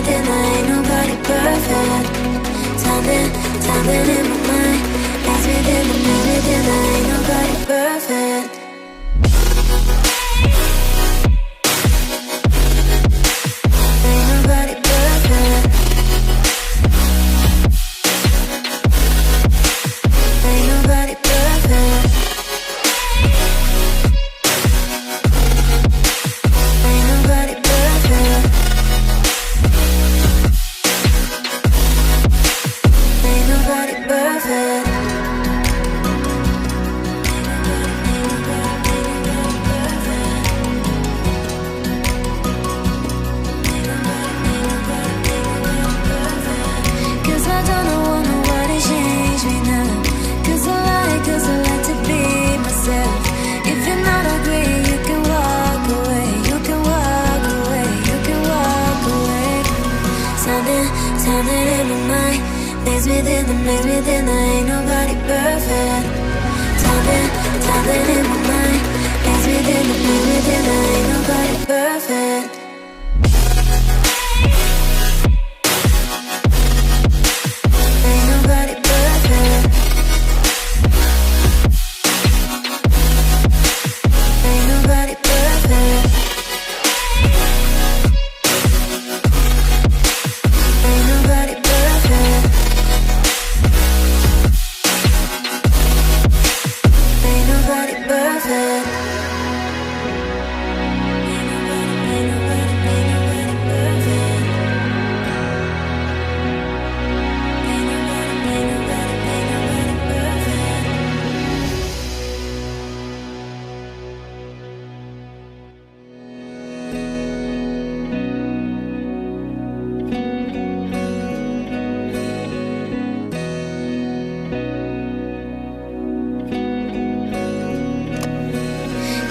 within, I ain't nobody perfect. Timing in my mind, things within, I ain't nobody perfect. Ain't nobody perfect. Ain't nobody perfect. Ain't nobody perfect. Ain't nobody perfect. Cause I don't want nobody change me now. Cause I like to be myself. If you're not agree, you can walk away. You can walk away. You can walk away. Sounding in my mind. Things within, I ain't nobody perfect. Timing in my mind. Things within, I ain't nobody perfect. Ain't nobody perfect. Ain't nobody perfect. Ain't nobody perfect. Ain't nobody perfect. Ain't nobody perfect. Ain't nobody perfect.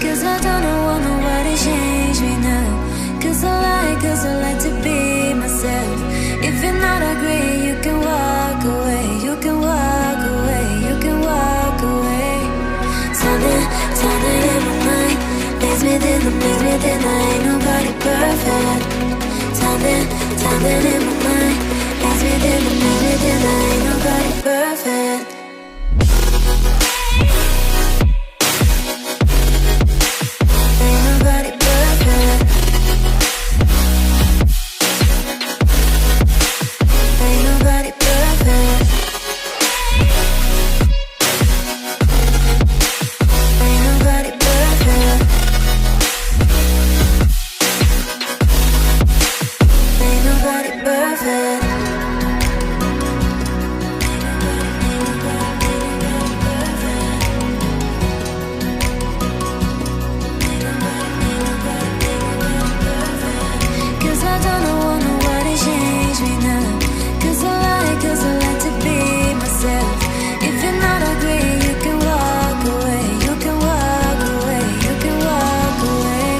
Cause I don't want nobody change me now. Cause I like to be myself. If you're not agree, you can walk away. You can walk away. You can walk away. Sounding in my mind. Things within, I ain't nobody perfect. Sounding in my mind. Things within, I ain't nobody perfect. Ain't nobody perfect. Ain't nobody perfect. Ain't nobody perfect. Ain't nobody perfect. Cause I don't want nobody change me now. Cause I like to be myself. If you're not agree, you can walk away. You can walk away. You can walk away.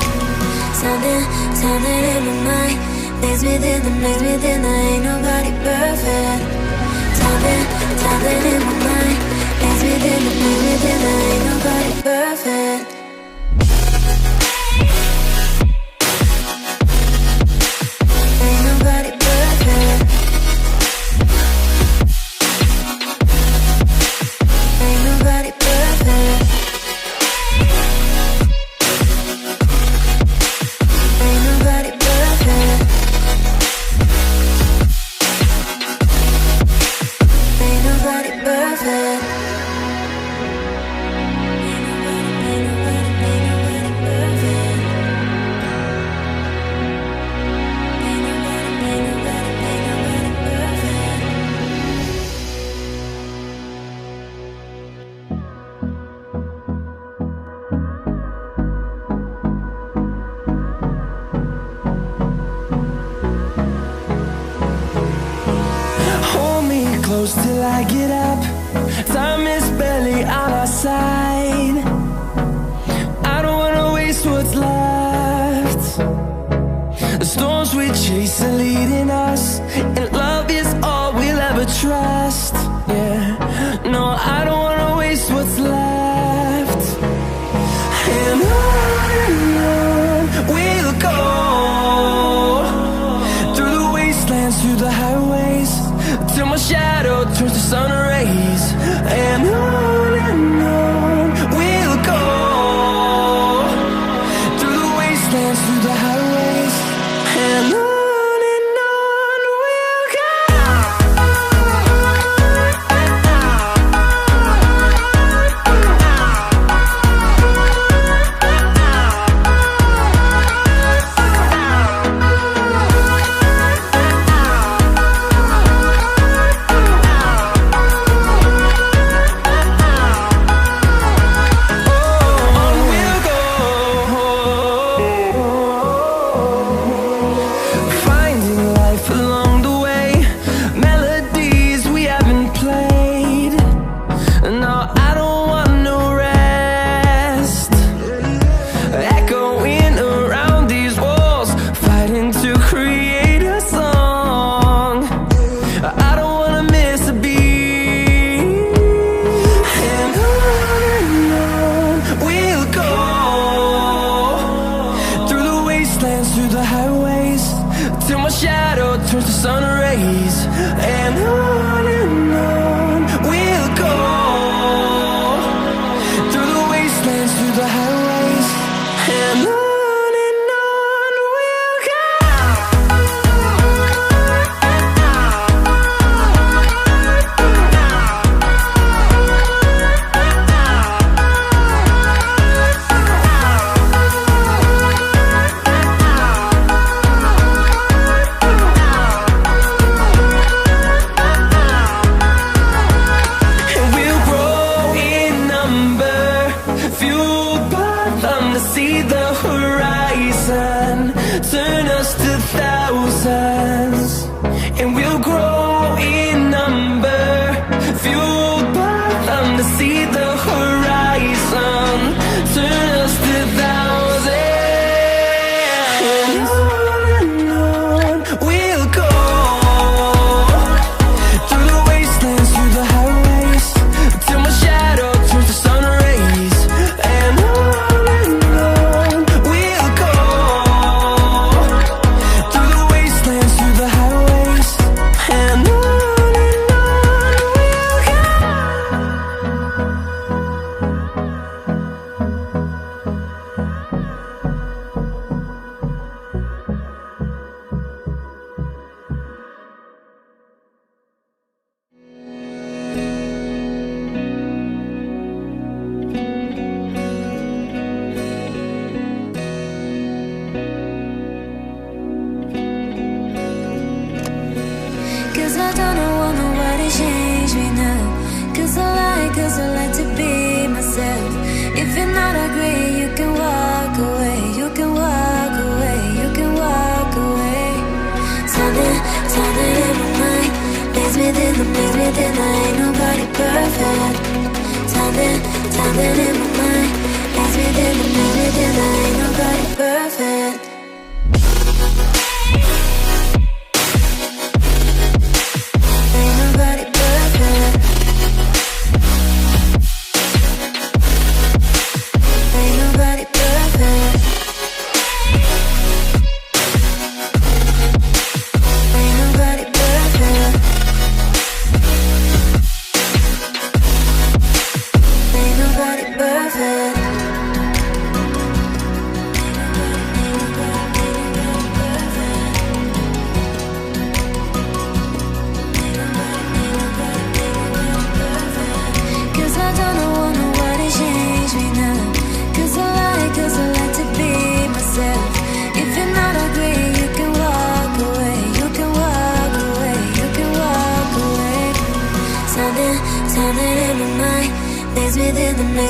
Sounding in my mind. Things within, I ain't nobody perfect. Timing in my mind. Things within, I ain't nobody perfect. Ain't nobody perfect. Ain't nobody perfect. Ain't nobody perfect. Ain't nobody perfect. Hold me close till I get up. Time is barely on our side. I don't wanna waste what's left. The storms we chase are leading us, and love is all we'll ever trust. Yeah, no, I don't wanna waste what's left. And on we'll go through the wasteland. till my shadow turns to sun rays. And on we'll go, through the wastelands, through the highways, and on we'll go. Through the highways, till my shadow turns to sun rays. And on we'll go, through the wastelands, through the highways, and on. See the horizon, turn us to thousands, and we'll grow in number, fueled by them to see the horizon, turn us to thousands, and on we'll go, through the wastelands, through the highways, till my shadow turns to sun rays, and on. Cause I don't want nobody to change me now. Cause I like to be myself. If you're not agree, you can walk away. You can walk away, you can walk away. Something in my mind plays within ain't nobody perfect. Something in my mind plays within ain't nobody perfect.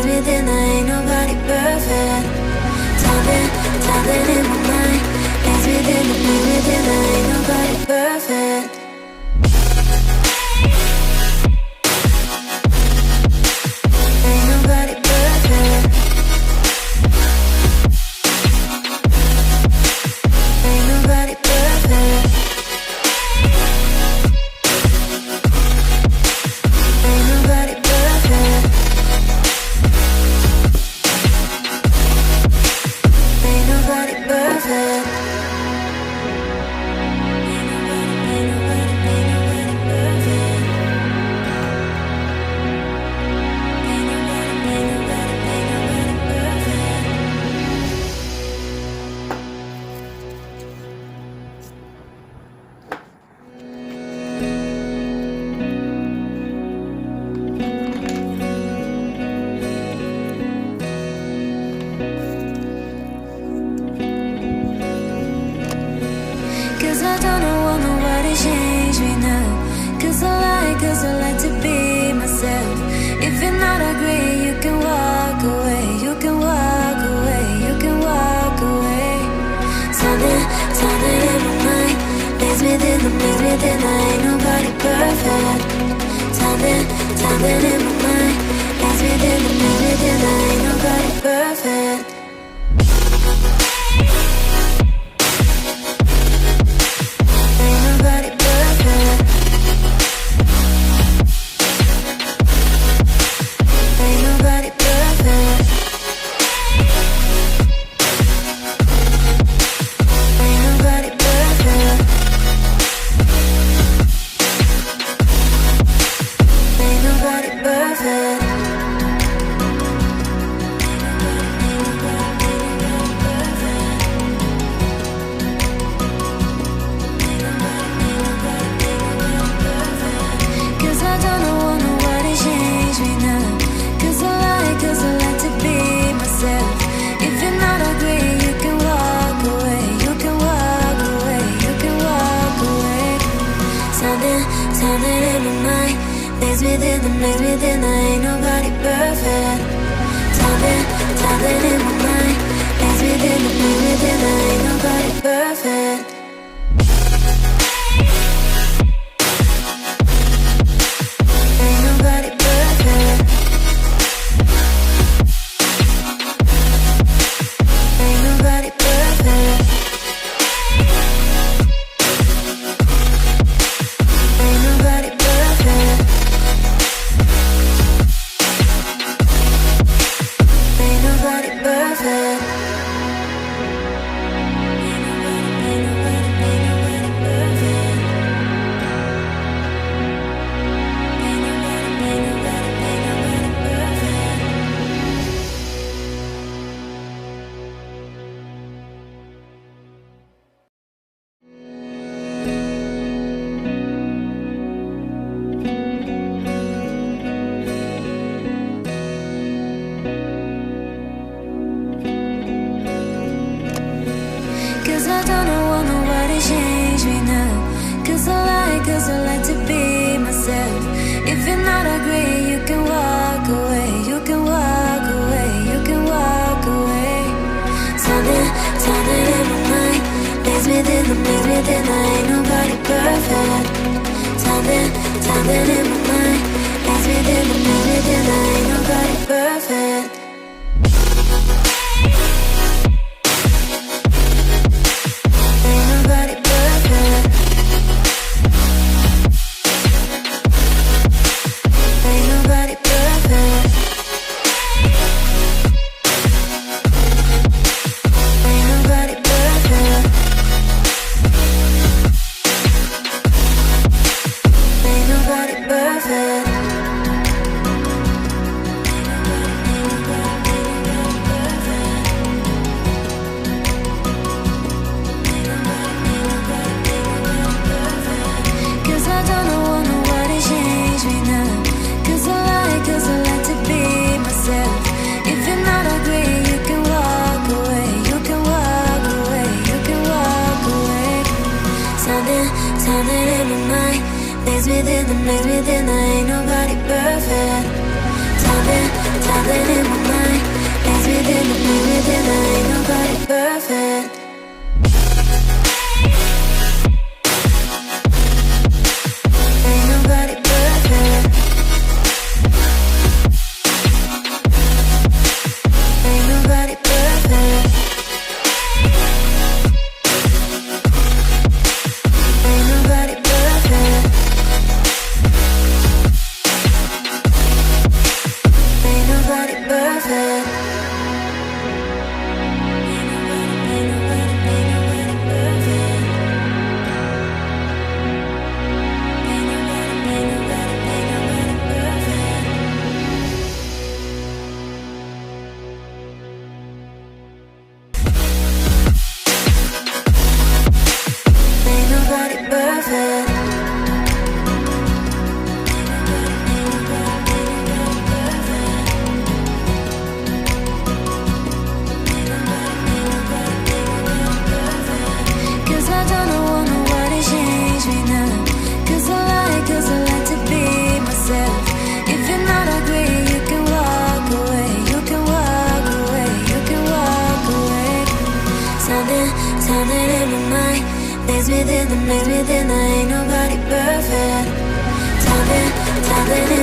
Within, ain't nobody perfect. Something in my mind plays within, ain't nobody perfect. Ain't nobody perfect. Ain't nobody perfect. Ain't nobody perfect. Ain't nobody perfect. Ain't nobody makes me think that ain't nobody perfect. Something in my mind makes me think that ain't nobody perfect. Ain't nobody perfect. Ain't nobody perfect. Ain't nobody perfect. Ain't nobody perfect. Cause I don't want nobody change me now. Cause I like to be myself. If you're not agree, you can walk away. You can walk away. You can walk away. Something in my mind makes me think that ain't nobody perfect. Something in my mind makes me think that ain't nobody perfect. Ain't nobody perfect. Ain't nobody perfect. Ain't nobody perfect. Ain't nobody perfect. Cause I don't want nobody change me now. Cause I like to be myself. If you're not agree, you can walk away. You can walk away. You can walk away. Something in my mind makes me think that ain't nobody perfect. Something in my mind makes me think that ain't nobody perfect. Ain't nobody perfect. Ain't nobody perfect. Ain't nobody perfect. Ain't nobody perfect. Cause I don't want nobody change me now. Cause I like to be myself. If you're not agree, you can walk away. You can walk away. You can walk away. Something in my mind makes me think that ain't nobody perfect. Something in my mind makes me think that ain't nobody perfect. Ain't nobody perfect. Ain't nobody perfect. Ain't nobody perfect. Ain't nobody perfect. Ain't nobody perfect. Cause I don't want nobody change me now. Cause I like to be myself. If you're not agree, you can walk away. You can walk away. You can walk away. Something in my mind makes me makes me think that ain't nobody perfect. Time been